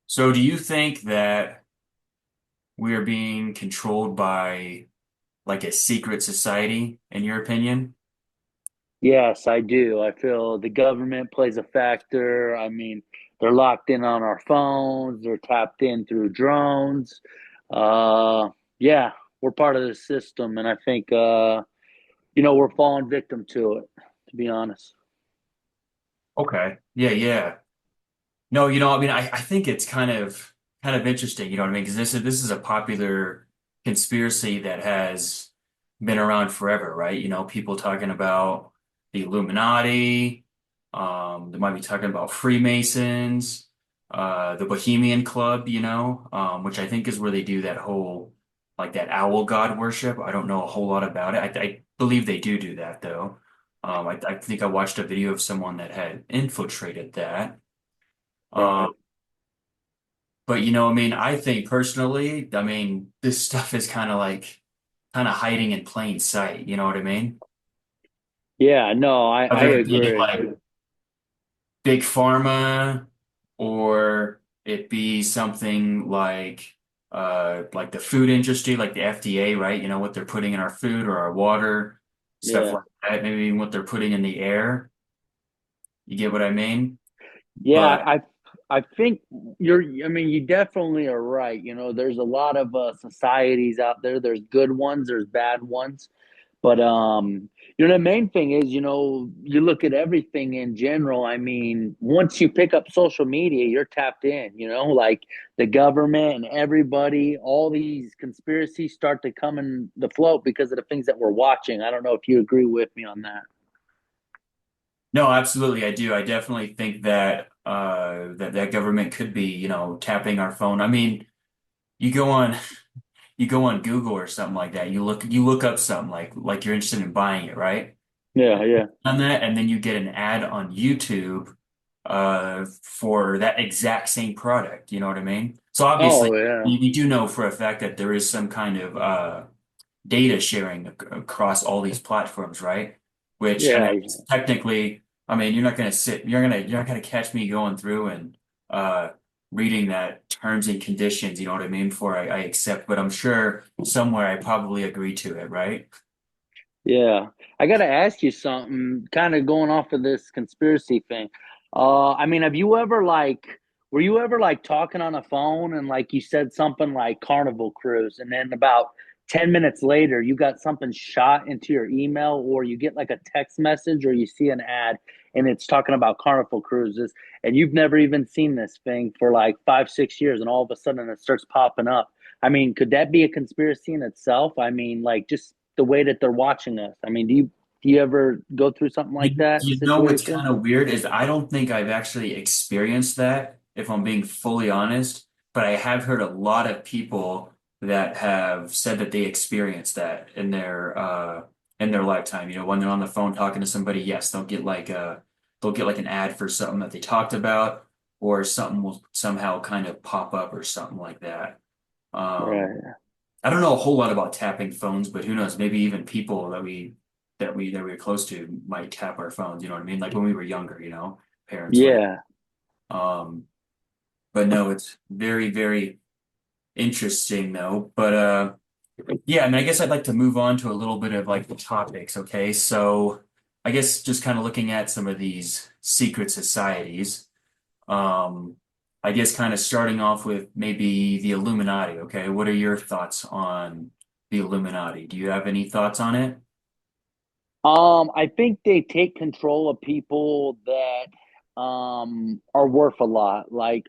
So do you think that we are being controlled by like a secret society, in your opinion? Yes, I do. I feel the government plays a factor. I mean, they're locked in on our phones, they're tapped in through drones. Uh, yeah, we're part of the system, and I think we're falling victim to it, to be honest. Okay. Yeah, yeah. No, I think it's kind of interesting, you know what I mean? Because this is a popular conspiracy that has been around forever, right? You know, people talking about the Illuminati, they might be talking about Freemasons, the Bohemian Club, which I think is where they do that whole like that owl god worship. I don't know a whole lot about it. I believe they do that though. I think I watched a video of someone that had infiltrated that. Um, Right. but I think personally, this stuff is kind of hiding in plain sight. You know what I mean? Yeah, no, I Whether it be agree. like big pharma or it be something like the food industry, like the FDA, right? You know, what they're putting in our food or our water, stuff Yeah. like that, maybe even what they're putting in the air. You get what I mean? Yeah, But I think I mean, you definitely are right. There's a lot of societies out there. There's good ones, there's bad ones. But the main thing is, you look at everything in general. I mean, once you pick up social media, you're tapped in, like the government and everybody, all these conspiracies start to come in the float because of the things that we're watching. I don't know if you agree with me on that. no, absolutely, I do. I definitely think that that government could be, tapping our phone. I mean, you go on you go on Google or something like that. You look up something like you're interested in buying it, right? Yeah, yeah. On that, and then you get an ad on YouTube for that exact same product. You know what I mean? So obviously, Oh, yeah. we do know for a fact that there is some kind of data sharing across all these platforms, right? Which I mean, Yeah. technically, you're not gonna catch me going through and uh, reading that terms and conditions. You know what I mean? Before I accept, but I'm sure somewhere I probably agree to it, right? Yeah. I got to ask you something, kind of going off of this conspiracy thing. I mean, were you ever like talking on a phone and like you said something like Carnival Cruise, and then about 10 minutes later, you got something shot into your email, or you get like a text message, or you see an ad and it's talking about Carnival Cruises, and you've never even seen this thing for like 5, 6 years, and all of a sudden it starts popping up. I mean, could that be a conspiracy in itself? I mean, like just the way that they're watching us. I mean, do you ever go through something like that You know what's situation? kind of weird is I don't think I've actually experienced that, if I'm being fully honest, but I have heard a lot of people that have said that they experienced that in their lifetime. You know, when they're on the phone talking to somebody, yes, they'll get like an ad for something that they talked about, or something will somehow kind of pop up or something like that. Um, Right. I don't know a whole lot about tapping phones, but who knows? Maybe even people that we're close to might tap our phones. You know what I mean? Like when we were younger, parents might. Yeah. Um, but no, it's very, very interesting though. But yeah, I mean, I guess I'd like to move on to a little bit of like the topics. Okay, so I guess just kind of looking at some of these secret societies. Um, I guess kind of starting off with maybe the Illuminati. Okay, what are your thoughts on the Illuminati? Do you have any thoughts on it? I think they take control of people that are worth a lot, like,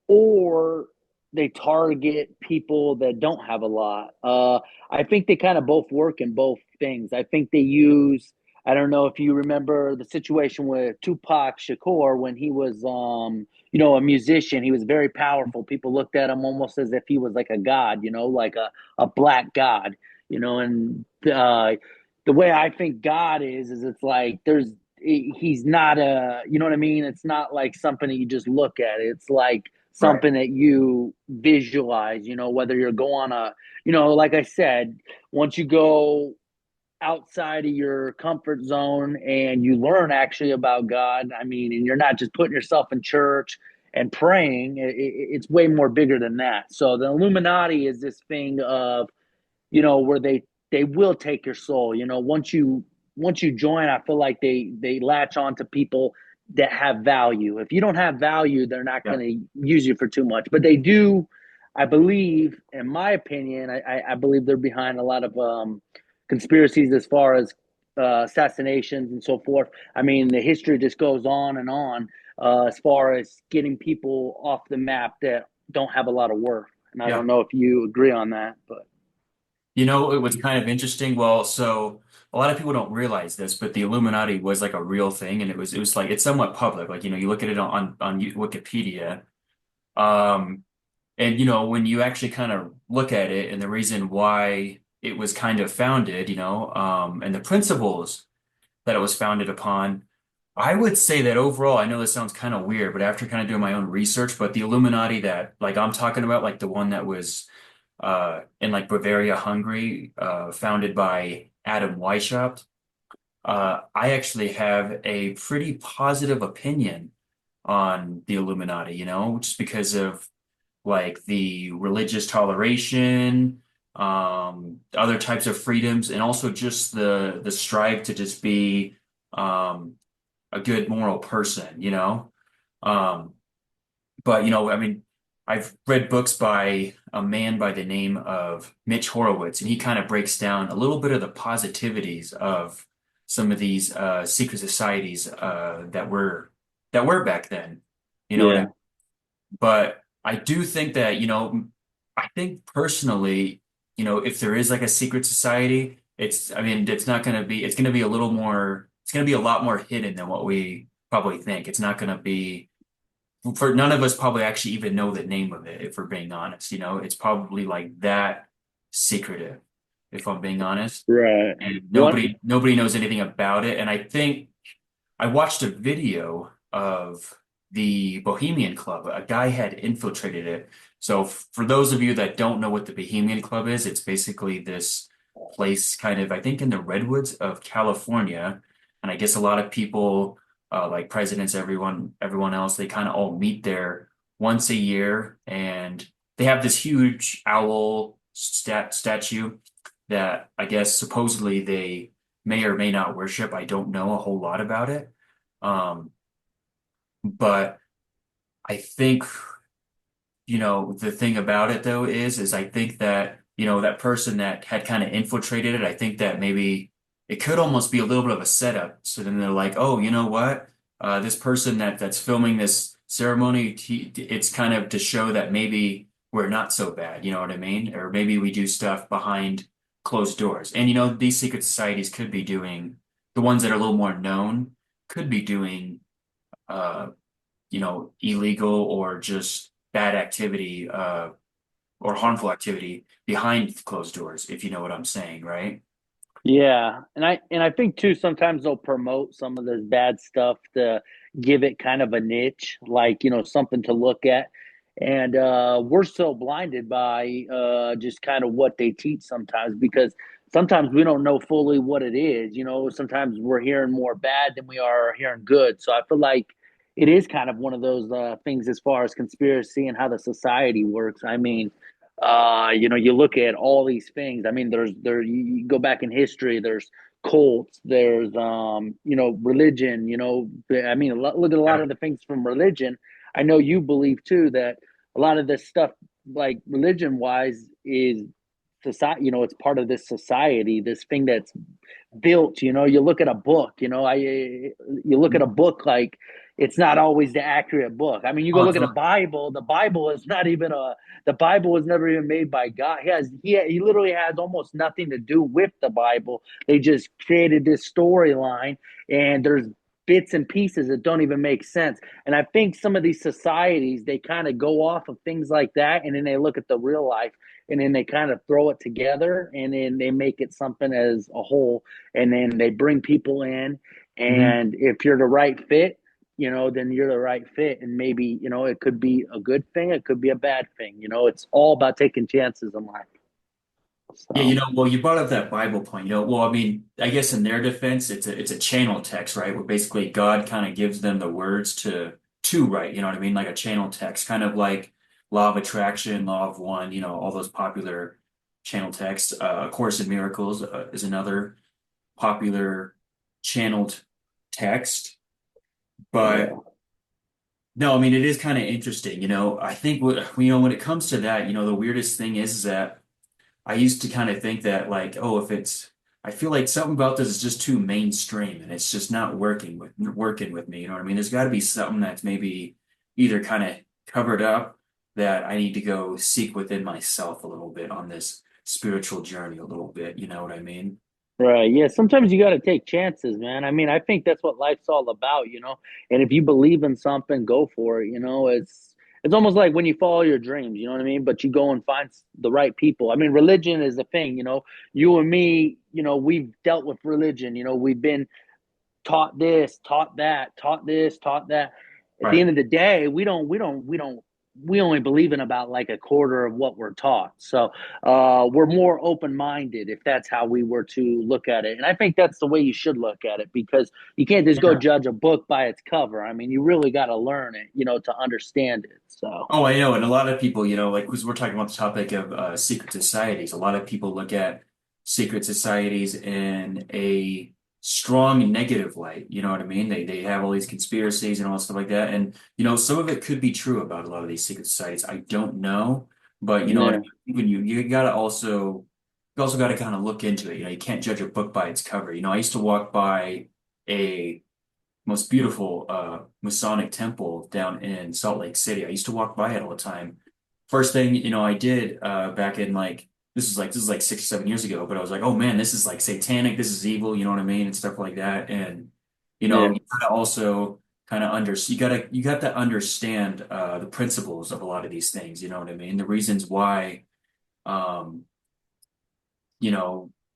or they target people that don't have a lot. I think they kind of both work in both things. I think they use. I don't know if you remember the situation with Tupac Shakur when he was, a musician. He was very powerful. People looked at him almost as if he was like a god, like a black god, and the way I think God is it's like he's not you know what I mean? It's not like something that you just look at. It's like Right. something that you visualize, whether you're going on like I said, once you go outside of your comfort zone and you learn actually about God, I mean, and you're not just putting yourself in church and praying. It's way more bigger than that. So the Illuminati is this thing of, where they will take your soul. Once you join, I feel like they latch on to people that have value. If you don't have value, they're not Yeah. going to use you for too much. But they do, I believe, in my opinion, I believe they're behind a lot of conspiracies as far as assassinations and so forth. I mean, the history just goes on as far as getting people off the map that don't have a lot of worth. And I Yeah. don't know if you agree on that, but You know, it was kind of interesting. Well, so a lot of people don't realize this, but the Illuminati was like a real thing, and it was like it's somewhat public. Like, you look at it on Wikipedia. Um, and when you actually kind of look at it and the reason why it was kind of founded, and the principles that it was founded upon, I would say that overall, I know this sounds kind of weird, but after kind of doing my own research, but the Illuminati that like I'm talking about, like the one that was in like Bavaria, Hungary, founded by Adam Weishaupt, I actually have a pretty positive opinion on the Illuminati, just because of like the religious toleration, other types of freedoms, and also just the strive to just be a good moral person, Um, but I mean, I've read books by a man by the name of Mitch Horowitz, and he kind of breaks down a little bit of the positivities of some of these secret societies that were back then. You know what I mean? yeah, But I do think that, I think personally, if there is like a secret society, I mean, it's going to be a little more, it's going to be a lot more hidden than what we probably think. It's not going to be, for none of us probably actually even know the name of it, if we're being honest, it's probably like that secretive, if I'm being honest. right. And One, nobody knows anything about it. And I think I watched a video of the Bohemian Club. A guy had infiltrated it. So for those of you that don't know what the Bohemian Club is, it's basically this place kind of, I think, in the redwoods of California. And I guess a lot of people, like presidents, everyone else, they kind of all meet there once a year, and they have this huge owl statue that I guess supposedly they may or may not worship. I don't know a whole lot about it. Um, but I think, the thing about it though is I think that, that person that had kind of infiltrated it, I think that maybe it could almost be a little bit of a setup. So then they're like, oh, you know what? This person that's filming this ceremony, it's kind of to show that maybe we're not so bad, you know what I mean? Or maybe we do stuff behind closed doors. And these secret societies could be doing, the ones that are a little more known, could be doing uh illegal or just bad activity, or harmful activity behind closed doors, if you know what I'm saying, right? yeah, and I think too sometimes they'll promote some of this bad stuff to give it kind of a niche, like something to look at, and we're so blinded by just kind of what they teach sometimes because sometimes we don't know fully what it is. Sometimes we're hearing more bad than we are hearing good. So I feel like it is kind of one of those things as far as conspiracy and how the society works. I mean, you look at all these things. I mean, you go back in history, there's cults, there's religion, I mean, look at a lot Yeah. of the things from religion. I know you believe too that a lot of this stuff, like religion wise, is society, it's part of this society, this thing that's built. You look at a book, you look at a book like it's not always the accurate book. I mean, you go Oh, look at the Bible is not even the Bible was never even made by God. He literally has almost nothing to do with the Bible. They just created this storyline, and there's bits and pieces that don't even make sense. And I think some of these societies, they kind of go off of things like that, and then they look at the real life, and then they kind of throw it together, and then they make it something as a whole, and then they bring people in, mhm. and if you're the right fit, then you're the right fit. And maybe, it could be a good thing, it could be a bad thing. It's all about taking chances in life. Yeah, So, well, you brought up that Bible point. Well, I mean, I guess in their defense, it's a channel text, right? Where basically God kind of gives them the words to too, right? You know what I mean? Like a channel text, kind of like Law of Attraction, Law of One, all those popular channel texts. A Course in Miracles is another popular channeled text. But Yeah. no, I mean, it is kind of interesting. I think when it comes to that, the weirdest thing is that I used to kind of think that like, oh, I feel like something about this is just too mainstream and it's just not working with me. You know what I mean? There's got to be something that's maybe either kind of covered up that I need to go seek within myself a little bit on this spiritual journey a little bit. You know what I mean? Right. Yeah. Sometimes you got to take chances, man. I mean, I think that's what life's all about, you know. And if you believe in something, go for it. You know, it's almost like when you follow your dreams. You know what I mean? But you go and find the right people. I mean, religion is a thing. You know, you and me. You know, we've dealt with religion. You know, we've been taught this, taught that, taught this, taught that. At the Right. end of the day, we only believe in about like a quarter of what we're taught. So we're more open minded if that's how we were to look at it. And I think that's the way you should look at it because you can't just go Yeah. judge a book by its cover. I mean, you really got to learn it, you know, to understand it. So Oh, I know. And a lot of people, like, because we're talking about the topic of secret societies, a lot of people look at secret societies in a strong negative light. You know what I mean? They have all these conspiracies and all that stuff like that. And, some of it could be true about a lot of these secret societies. I don't know. But you know what I yeah, mean? Even you gotta you also gotta kind of look into it. You can't judge a book by its cover. I used to walk by a most beautiful Masonic temple down in Salt Lake City. I used to walk by it all the time. First thing, I did back in like this is like 6 or 7 years ago, but I was like, oh man, this is like satanic, this is evil, you know what I mean, and stuff like that. And yeah, you gotta also kind of you got to understand the principles of a lot of these things, you know what I mean? The reasons um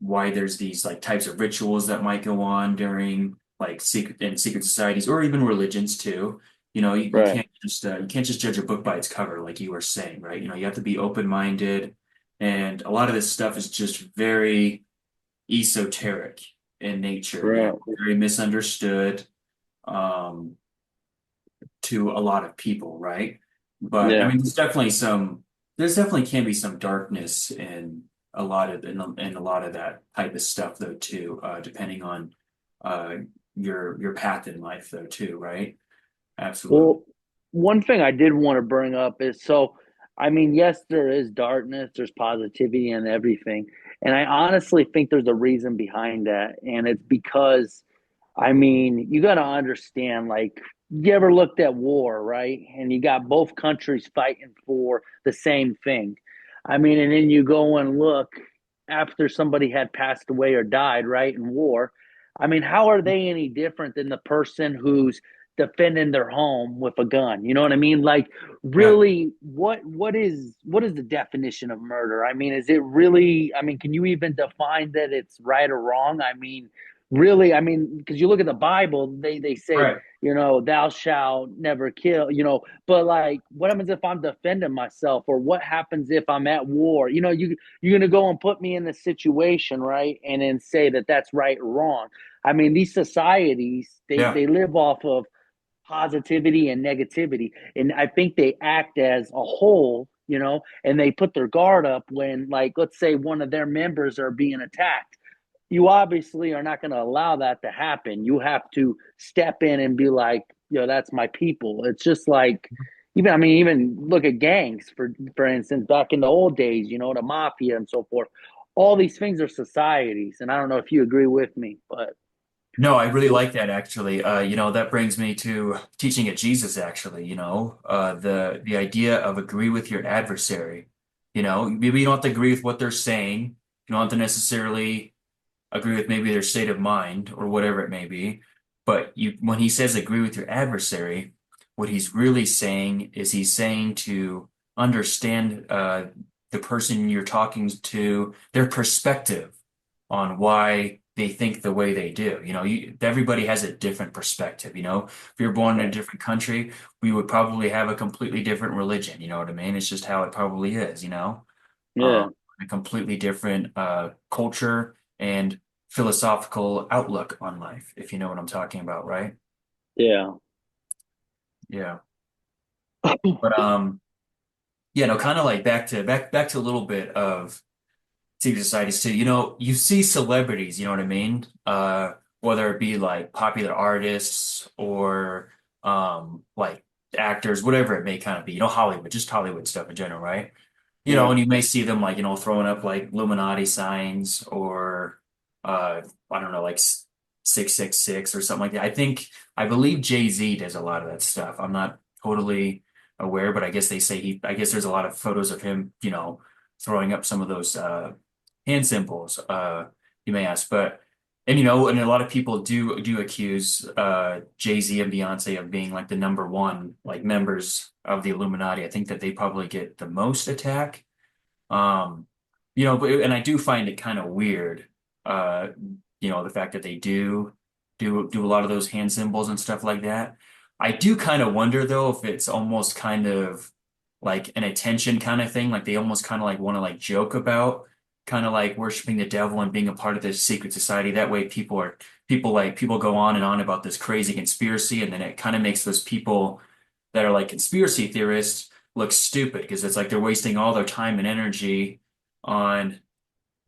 why there's these like types of rituals that might go on during like secret societies or even religions too. You right, can't just judge a book by its cover, like you were saying, right? You have to be open-minded, and a lot of this stuff is just very esoteric in nature, right, very misunderstood um, to a lot of people, right? But I yeah. mean, there's definitely can be some darkness in a lot of that type of stuff though too, depending on uh your path in life though too, right? Absolutely. Well, one thing I did want to bring up is so, I mean, yes, there is darkness, there's positivity and everything. And I honestly think there's a reason behind that. And it's because, I mean, you got to understand, like, you ever looked at war, right? And you got both countries fighting for the same thing. I mean, and then you go and look after somebody had passed away or died, right, in war. I mean, how are they any different than the person who's defending their home with a gun? You know what I mean? Like, Yeah. really, what is the definition of murder? I mean, is it really? I mean, can you even define that it's right or wrong? I mean, really, I mean, because you look at the Bible, they say, Right. you know, thou shalt never kill, you know, but like, what happens if I'm defending myself, or what happens if I'm at war? You know, you're gonna go and put me in this situation, right, and then say that that's right or wrong. I mean, these societies, Yeah. they live off of positivity and negativity, and I think they act as a whole, you know, and they put their guard up when, like, let's say one of their members are being attacked. You obviously are not going to allow that to happen. You have to step in and be like, you know, that's my people. It's just like, even, I mean, even look at gangs, for instance, back in the old days, you know, the mafia and so forth. All these things are societies, and I don't know if you agree with me, but No, I really like that actually. That brings me to teaching at Jesus actually, the idea of agree with your adversary. Maybe you don't have to agree with what they're saying. You don't have to necessarily agree with maybe their state of mind or whatever it may be. But when he says agree with your adversary, what he's really saying is he's saying to understand the person you're talking to, their perspective on why they think the way they do. Everybody has a different perspective. If you're born in a right. different country, we would probably have a completely different religion. You know what I mean? It's just how it probably is, Yeah, a completely different culture and philosophical outlook on life, if you know what I'm talking about, right? yeah. Yeah. But yeah, no, kind of like back to a little bit of secret societies too. You know, you see celebrities, you know what I mean? Whether it be like popular artists or like actors, whatever it may kind of be, you know, Hollywood, just Hollywood stuff in general, right? You know, Yeah. and you may see them like, you know, throwing up like Illuminati signs or I don't know, like 666 or something like that. I believe Jay-Z does a lot of that stuff. I'm not totally aware, but I guess they say I guess there's a lot of photos of him, you know, throwing up some of those hand symbols, you may ask. But and you know, and a lot of people do accuse Jay-Z and Beyonce of being like the number one like members of the Illuminati. I think that they probably get the most attack. Um, you know, and I do find it kind of weird, uh, you know, the fact that they do a lot of those hand symbols and stuff like that. I do kind of wonder though if it's almost kind of like an attention kind of thing, like they almost kind of like want to like joke about kind of like worshiping the devil and being a part of this secret society. That way people go on and on about this crazy conspiracy, and then it kind of makes those people that are like conspiracy theorists look stupid because it's like they're wasting all their time and energy on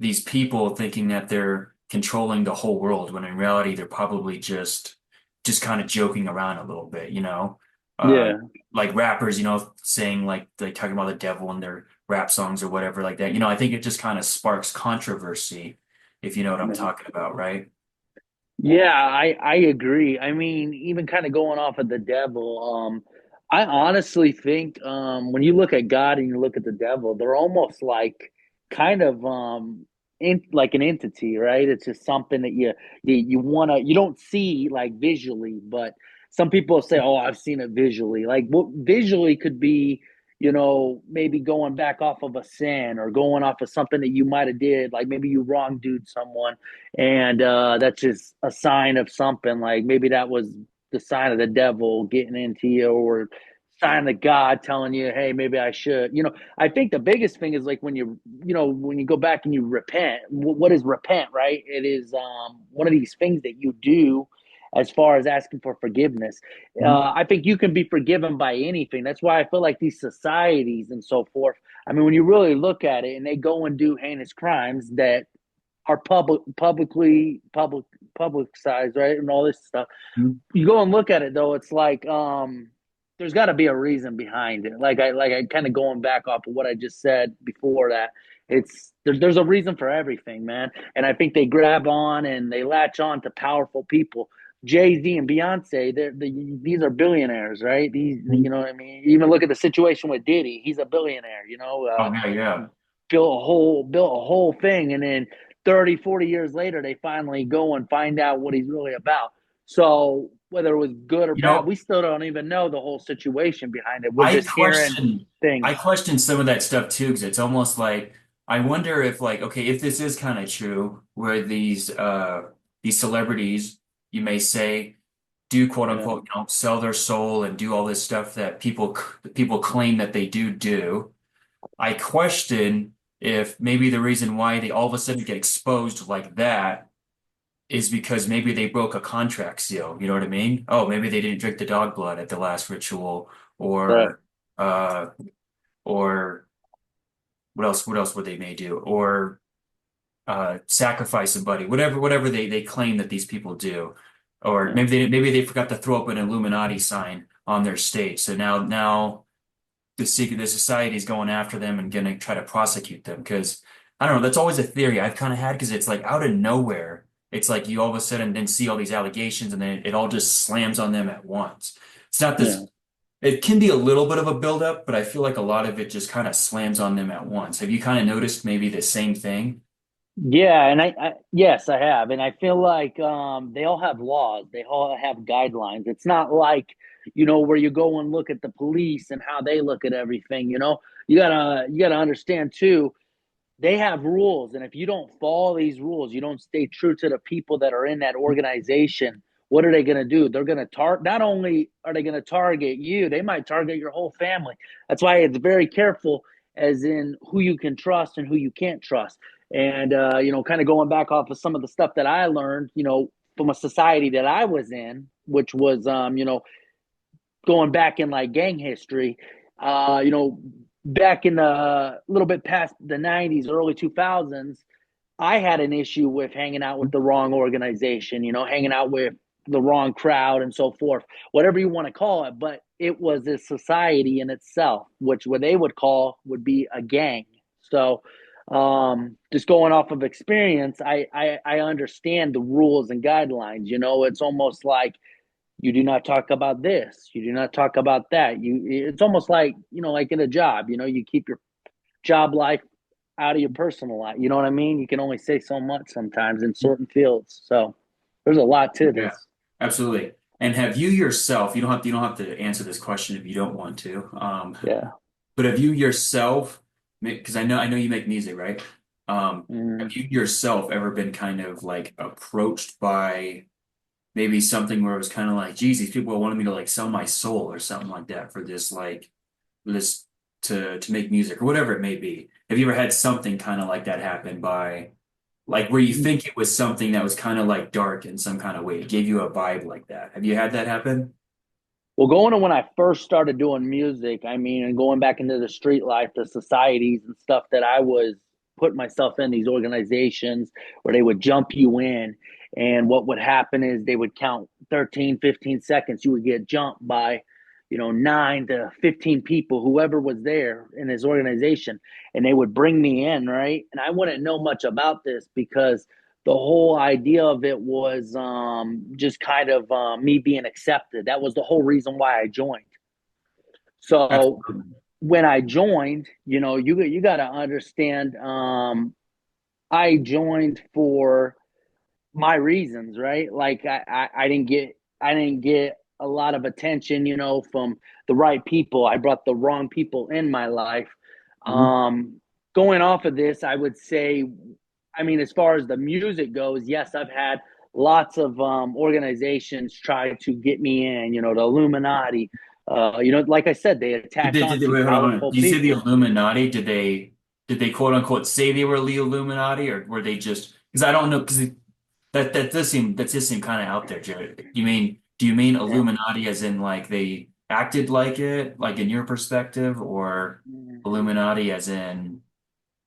these people thinking that they're controlling the whole world when in reality they're probably just kind of joking around a little bit, you know? Uh Yeah. like rappers, you know, saying like they talking about the devil in their rap songs or whatever like that. You know, I think it just kind of sparks controversy, if you know what I'm Yeah. talking about, right? Yeah, I agree. I mean, even kind of going off of the devil, I honestly think when you look at God and you look at the devil, they're almost like kind of like an entity, right? It's just something that you want to you don't see like visually, but some people say, "Oh, I've seen it visually." Like what visually could be, maybe going back off of a sin or going off of something that you might have did, like maybe you wronged someone, and that's just a sign of something, like maybe that was the sign of the devil getting into you, or sign of God telling you, hey, maybe I should, I think the biggest thing is like when you go back and you repent. What is repent, right? It is one of these things that you do as far as asking for forgiveness. Mhm. I think you can be forgiven by anything. That's why I feel like these societies and so forth, I mean, when you really look at it and they go and do heinous crimes that are publicized, right, and all this stuff. You go and look at it though, it's like there's got to be a reason behind it. Like I kind of going back off of what I just said before, that there's a reason for everything, man. And I think they grab on and they latch on to powerful people. Jay-Z and Beyonce, these are billionaires, right? These, Mhm. you know what I mean? Even look at the situation with Diddy. He's a billionaire, Oh yeah, yeah. built a whole thing, and then 30, 40 years later they finally go and find out what he's really about. So whether it was good or You bad, know, we still don't even know the whole situation behind it. We're I just hearing question I things. question some of that stuff too, because it's almost like I wonder if like, okay, if this is kind of true, where these celebrities, you may say, do quote Yeah. unquote, you know, sell their soul and do all this stuff that people claim that they do. I question if maybe the reason why they all of a sudden get exposed like that is because maybe they broke a contract seal. You know what I mean? Oh, maybe they didn't drink the dog blood at the last ritual, Right. or uh, or what else would they may do, or sacrifice somebody, whatever they claim that these people do, or Yeah. maybe they forgot to throw up an Illuminati sign on their stage, so now the society is going after them and gonna try to prosecute them because I don't know. That's always a theory I've kind of had because it's like out of nowhere. It's like you all of a sudden then see all these allegations and then it all just slams on them at once. It's not Yeah. this. It can be a little bit of a buildup, but I feel like a lot of it just kind of slams on them at once. Have you kind of noticed maybe the same thing? Yeah, and yes, I have, and I feel like they all have laws, they all have guidelines. It's not like where you go and look at the police and how they look at everything. You gotta understand too. They have rules, and if you don't follow these rules, you don't stay true to the people that are in that organization. What are they going to do? They're going to not only are they going to target you, they might target your whole family. That's why it's very careful, as in who you can trust and who you can't trust. And kind of going back off of some of the stuff that I learned, from a society that I was in, which was going back in like gang history, you know, back in the a little bit past the 90s, early 2000s, I had an issue with hanging out with the wrong organization, you know, hanging out with the wrong crowd and so forth, whatever you want to call it. But it was a society in itself, which what they would call would be a gang. So, just going off of experience, I understand the rules and guidelines. You know, it's almost like you do not talk about this, you do not talk about that. It's almost like, you know, like in a job, you know, you keep your job life out of your personal life. You know what I mean? You can only say so much sometimes in certain fields. So there's a lot to Yeah, this. absolutely. And have you yourself, you don't have to answer this question if you don't want to. Yeah. But have you yourself, because I know you make music, right? Have Mm. you yourself ever been kind of like approached by maybe something where it was kind of like, geez, these people wanted me to like sell my soul or something like that for this this to make music or whatever it may be. Have you ever had something kind of like that happen by like where you think it was something that was kind of like dark in some kind of way? It gave you a vibe like that. Have you had that happen? Well, going to when I first started doing music, I mean, and going back into the street life, the societies and stuff that I was putting myself in, these organizations where they would jump you in. And what would happen is they would count 13, 15 seconds. You would get jumped by, you know, 9 to 15 people, whoever was there in this organization. And they would bring me in, right? And I wouldn't know much about this because the whole idea of it was just kind of me being accepted. That was the whole reason why I joined. So Absolutely. when I joined, you know, you got to understand. I joined for my reasons, right? Like I didn't get a lot of attention, you know, from the right people. I brought the wrong people in my life. Mhm. Um, Going off of this, I would say, I mean, as far as the music goes, yes, I've had lots of organizations try to get me in. You know, the Illuminati. You know, like I said, they attach Did onto wait, hold on. powerful You say the people. Illuminati? Did they quote unquote say they were the Illuminati or were they just because I don't know because that does seem kind of out there, Jared. Do you mean Yeah. Illuminati as in like they acted like it, like in your perspective, or Illuminati as in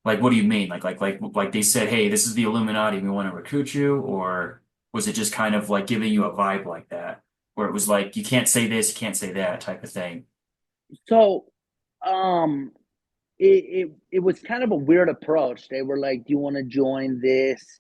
like what do you mean? Like they said, hey, this is the Illuminati, we want to recruit you, or was it just kind of like giving you a vibe like that, where it was like you can't say this, you can't say that type of thing? So, um, it was kind of a weird approach. They were like, "Do you want to join this,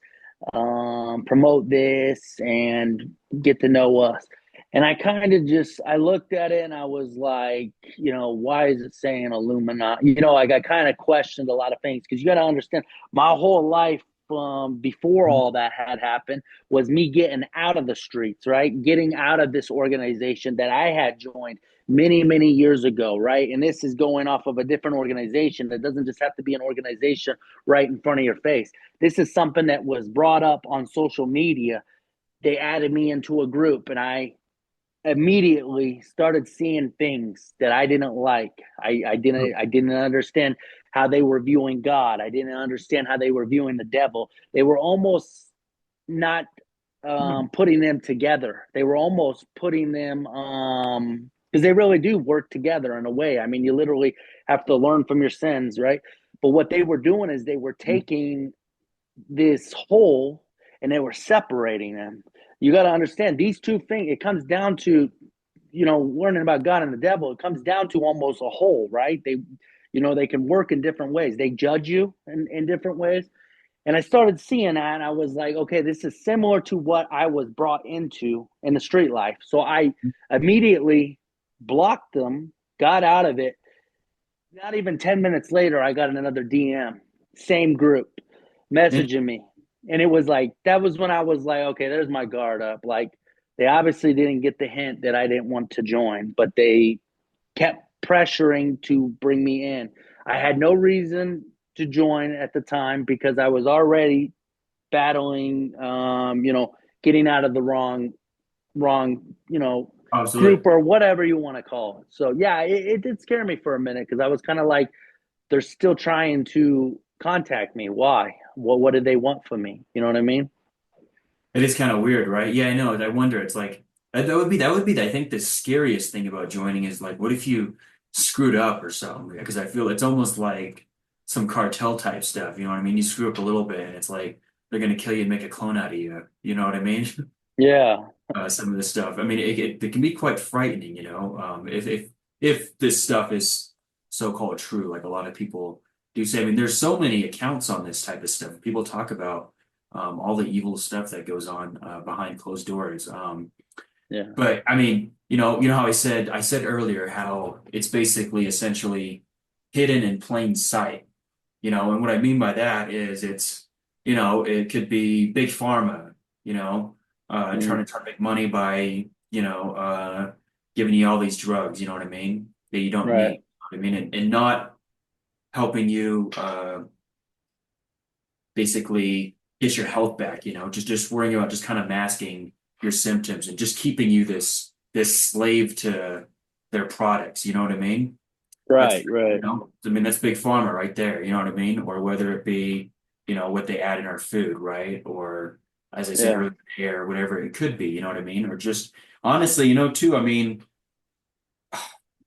promote this, and get to know us?" And I kind of just I looked at it and I was like, you know, why is it saying Illuminati? You know, like I kind of questioned a lot of things because you got to understand my whole life from before all that had happened was me getting out of the streets, right? Getting out of this organization that I had joined many years ago, right? And this is going off of a different organization that doesn't just have to be an organization right in front of your face. This is something that was brought up on social media. They added me into a group and I immediately started seeing things that I didn't like. I didn't understand how they were viewing God. I didn't understand how they were viewing the devil. They were almost not putting them together. They were almost putting them because they really do work together in a way. I mean, you literally have to learn from your sins, right? But what they were doing is they were taking this whole and they were separating them. You got to understand these two things. It comes down to, you know, learning about God and the devil. It comes down to almost a whole, right? They, you know, they can work in different ways. They judge you in different ways. And I started seeing that, and I was like, okay, this is similar to what I was brought into in the street life. So I immediately blocked them, got out of it. Not even 10 minutes later, I got another DM, same group, messaging me. And it was like, that was when I was like, okay, there's my guard up. Like, they obviously didn't get the hint that I didn't want to join, but they kept pressuring to bring me in. I had no reason to join at the time because I was already battling, you know, getting out of the wrong, you know, Absolutely. group or whatever you want to call it. So yeah, it did scare me for a minute because I was kind of like, they're still trying to contact me. Why? What did they want from me? You know what I mean? It is kind of weird, right? Yeah, I know. I wonder. It's like that would be I think the scariest thing about joining is like what if you screwed up or something? Because I feel it's almost like some cartel type stuff, you know what I mean? You screw up a little bit and it's like they're gonna kill you and make a clone out of you. You know what I mean? Yeah. Some of this stuff. I mean, it can be quite frightening, you know, if this stuff is so-called true, like a lot of people do say. I mean, there's so many accounts on this type of stuff. People talk about all the evil stuff that goes on behind closed doors. Yeah. But I mean, you know how I said earlier how it's basically essentially hidden in plain sight, and what I mean by that is it could be big pharma, Mm. trying to make money by, giving you all these drugs, you know what I mean, that you don't Right. need. I mean, and not helping you basically get your health back, just worrying about just kind of masking your symptoms and just keeping you this slave to their products, you know what I mean? That's Right. Right. I mean that's big pharma right there, you know what I mean? Or whether it be, what they add in our food, right? Or as I said Yeah. earlier, air, whatever it could be, you know what I mean? Or just honestly, too, I mean,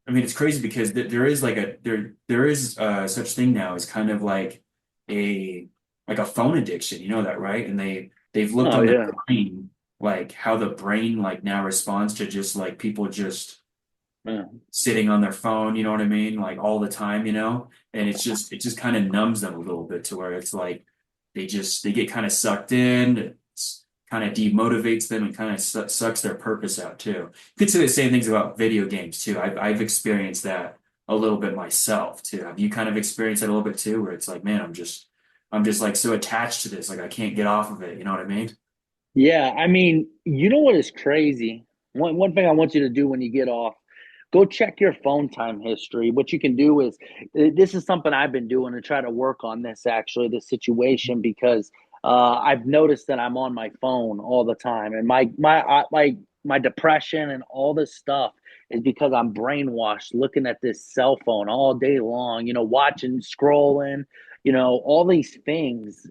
it's crazy because there is like there is such thing now as kind of a like a phone addiction. You know that, right? And they've looked Oh on the yeah. brain, like how the brain like now responds to just like people just Yeah. sitting on their phone. You know what I mean? Like all the time. And it just kind of numbs them a little bit to where it's like they get kind of sucked in. It's kind of demotivates them and kind of sucks their purpose out too. You could say the same things about video games too. I've experienced that a little bit myself too. Have you kind of experienced that a little bit too, where it's like, man, I'm just like so attached to this, like I can't get off of it. You know what I mean? Yeah. I mean, you know what is crazy? One thing I want you to do when you get off, go check your phone time history. What you can do is this is something I've been doing to try to work on this actually, this situation, because I've noticed that I'm on my phone all the time, and my depression and all this stuff is because I'm brainwashed looking at this cell phone all day long, watching, scrolling, all these things.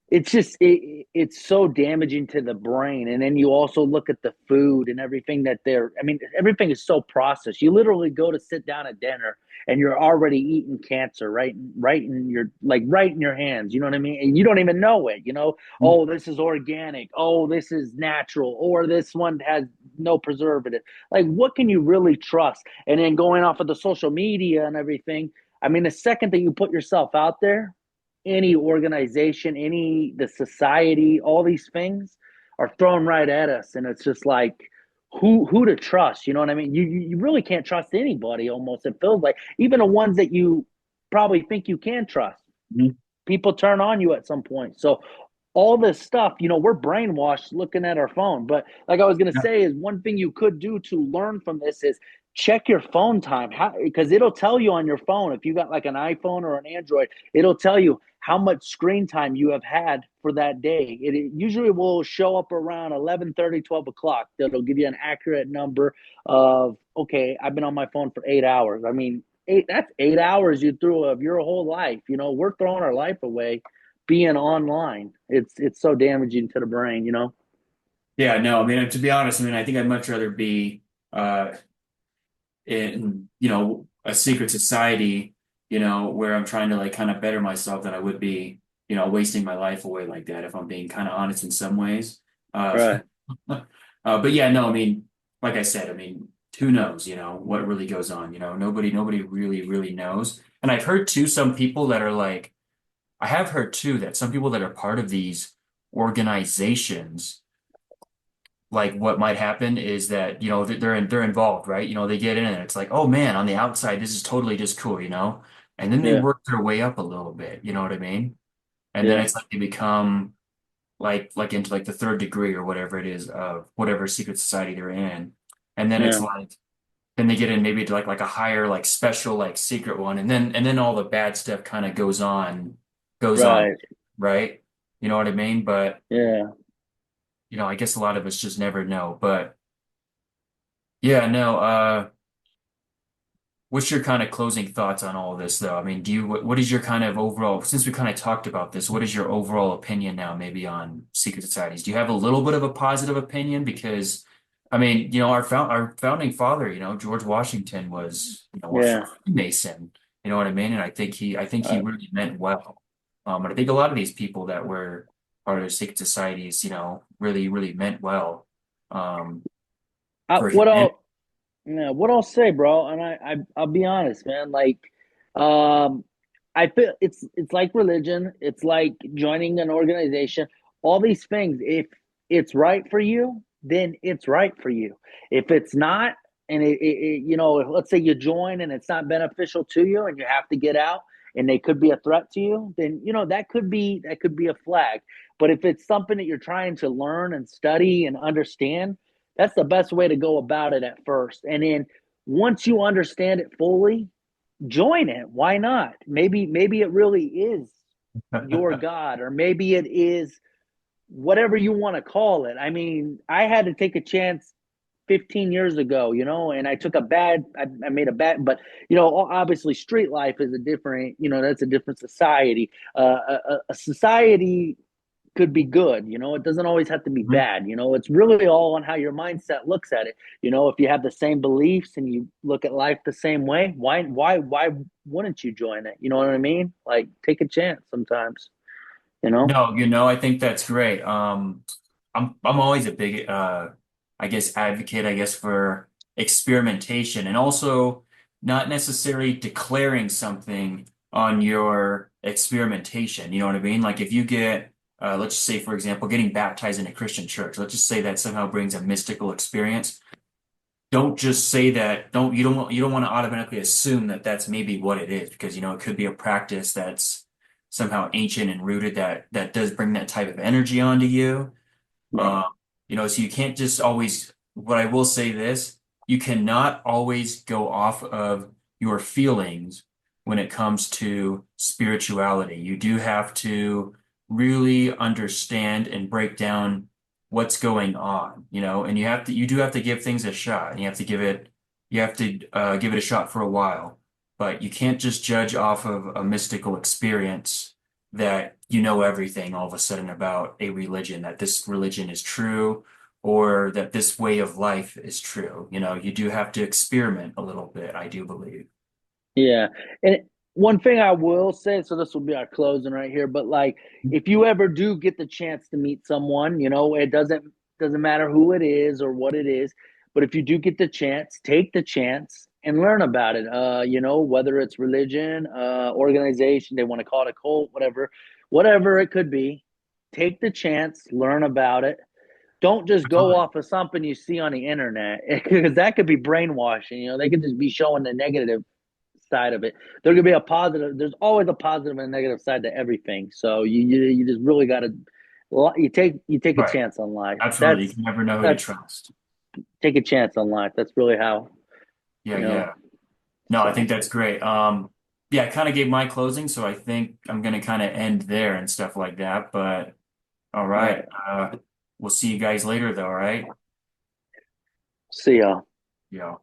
It's so damaging to the brain, and then you also look at the food and everything that they're I mean everything is so processed. You literally go to sit down at dinner and you're already eating cancer right in your hands, you know what I mean, and you don't even know it, oh, this is organic, oh, this is natural, or this one has no preservative. Like, what can you really trust? And then going off of the social media and everything, I mean, the second that you put yourself out there, any organization, the society, all these things are thrown right at us, and it's just like who to trust. You know what I mean? You really can't trust anybody. Almost, it feels like, even the ones that you probably think you can trust, Mhm. people turn on you at some point. So all this stuff, we're brainwashed looking at our phone. But like I was going to Yeah. say, is one thing you could do to learn from this is check your phone time, because it'll tell you on your phone. If you got like an iPhone or an Android, it'll tell you how much screen time you have had for that day. It usually will show up around 11:30, 12 o'clock. That'll give you an accurate number of, okay, I've been on my phone for 8 hours. I mean, that's 8 hours you threw of your whole life. We're throwing our life away being online. It's so damaging to the brain. Yeah, no, I mean, to be honest, I mean, I think I'd much rather be uh, in, a secret society, where I'm trying to like kind of better myself than I would be, wasting my life away like that, if I'm being kind of honest in some ways. Uh, Right. but yeah, no, I mean, like I said, I mean, who knows, what really goes on, nobody really, really knows. And I've heard too, some people that are like, I have heard too that some people that are part of these organizations, like what might happen is that they're involved, right? They get in and it's like, oh man, on the outside this is totally just cool, and then they Yeah. work their way up a little bit, you know what I mean? And then Yeah. it's like they become like into like the third degree or whatever it is of whatever secret society they're in, and then it's Yeah. like then they get in maybe to like a higher like special like secret one, and then all the bad stuff kind of goes on, Right. right? You know what I mean? But Yeah. I guess a lot of us just never know. But yeah, no, what's your kind of closing thoughts on all of this, though? I mean, what is your kind of overall, since we kind of talked about this, what is your overall opinion now, maybe on secret societies? Do you have a little bit of a positive opinion? Because, I mean, our founding father, George Washington was, a Yeah. Freemason, you know what I mean? And I think he Uh, really meant well. But I think a lot of these people that were part of secret societies, really, really meant well, for what humanity. yeah, what I'll say, bro, and I'll be honest, man. Like, um, I feel it's like religion. It's like joining an organization. All these things. If it's right for you, then it's right for you. If it's not, and let's say you join and it's not beneficial to you, and you have to get out, and they could be a threat to you, then that could be a flag. But if it's something that you're trying to learn and study and understand, that's the best way to go about it at first. And then once you understand it fully, join it. Why not? Maybe it really is your God, or maybe it is whatever you want to call it. I mean, I had to take a chance 15 years ago, and I made a bad, but, obviously street life is a different, that's a different society. A society could be good. It doesn't always have to be Mhm. bad. It's really all on how your mindset looks at it. If you have the same beliefs and you look at life the same way, why wouldn't you join it? You know what I mean? Like, take a chance sometimes, you know? No, I think that's great. I'm always a big I guess advocate, I guess, for experimentation and also not necessarily declaring something on your experimentation. You know what I mean? Like if you get let's just say for example, getting baptized in a Christian church, let's just say that somehow brings a mystical experience. Don't just say that. You don't want to automatically assume that that's maybe what it is because it could be a practice that's somehow ancient and rooted that does bring that type of energy onto you. Yeah. Uh, so you can't just always, what I will say this, you cannot always go off of your feelings when it comes to spirituality. You do have to really understand and break down what's going on, and you do have to give things a shot and you have to give it a shot for a while, but you can't just judge off of a mystical experience that you know everything all of a sudden about a religion, that this religion is true or that this way of life is true. You do have to experiment a little bit, I do believe. Yeah. And one thing I will say, so this will be our closing right here, but like, if you ever do get the chance to meet someone, it doesn't matter who it is or what it is, but if you do get the chance, take the chance and learn about it. Whether it's religion, organization, they want to call it a cult, whatever it could be, take the chance, learn about it. Don't just go Absolutely. off of something you see on the internet because that could be brainwashing. They could just be showing the negative side of it. There could be a positive. There's always a positive and a negative side to everything. So you just really got to you take a Right. chance on life. Absolutely. You That's can never know who to that's trust. take a chance on life. That's really how Yeah, you know. yeah. No, I think So that's great. Yeah, I kind of gave my closing, so I think I'm gonna kind of end there and stuff like that. But all all right. right, We'll see you guys later though, all right? see ya. Yeah.